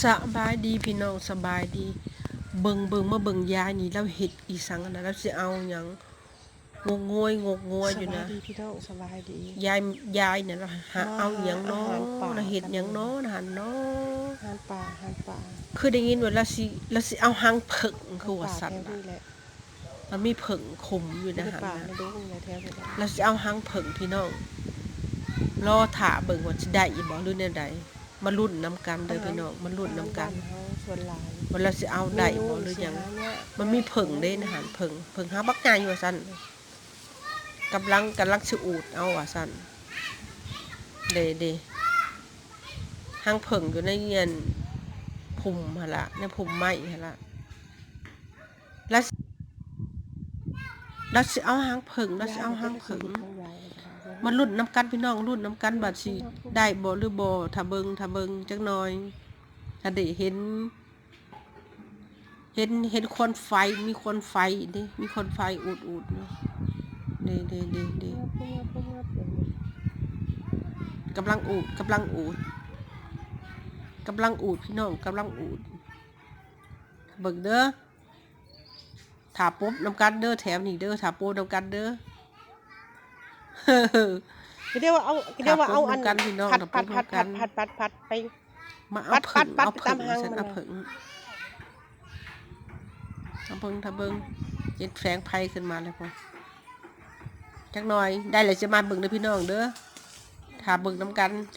สบายดีพี่น้องสบายดีเบิ่งมาเบิ่งยายนี่เราเฮ็ดอีสังนะเราสิเอาหยังงกงวยอยู่นะสบายดีพี่น้องสบายดียายเนี่ยเราหาเอาหยังเนาะ อาหารป่า เราเฮ็ดหยังเนาะนะหั่นเนาะ อาหารป่าคือได้ยินว่าเราสิเอาหางผึ่งคือว่า ป่า สั่น แถว น่ะ นี้แหละ มันมีผึ่งคุมอยู่ ไม่ นะ ได้ หั่น ป่า นะ ในดงในแถวนี้แหละ เราสิเอาหางผึ่งพี่น้องรอท่าเบิ่งว่าสิได้อีบ่หรือแนวใดมาลุ้นนํกันเด้อพี่น้องมาลุ้นนํกัน อาหารบ้าเฮาส่วนหลาย ว่าเราสิเอาได้บ่หรือยัง มันมีผึ่งเด้นะหันผึ่งหาบักใหญ่ว่าซั่นกำลังสิอูดเอาว่าซั่นเดหางผึ่งอยู่ในเงียนพุ่มหั่นล่ะในพุ่มไม้หั่นล่ะแล้วสิเอาหางผึ่งแล้วสิเอาหางผึ่งมาลุ้นนํกันพี่น้องลุ้นนํกันว่าสิได้บ่หรือบ่ถ้าเบิ่งจักหน่อยถ้าได้เห็นควันไฟมีควันไฟดิมีควันไฟอูดๆเนาะเดกำลังอูดพี่น้องกำลังอูดเบิ่งเด้อถ้าปุ๊บนำกันเด้อแถมนี่เด้อถ้าโปนำกันเด้อ เดี๋ยวว่าเอาอัน กันพี่น้อง ผัด ผัด ไป มาเอาผึ่ง ปัด เอาผึ่ง ตามหาง ฉัน มัน เอา น่ะ ผึ่งถ้าเบิ่งเจ็ดแสงไฟขึ้นมาเลยพอจักหน่อยได้เลยจะมาเบิ่งเด้อพี่น้องเด้อถ้าเบิ่งนำกันจัง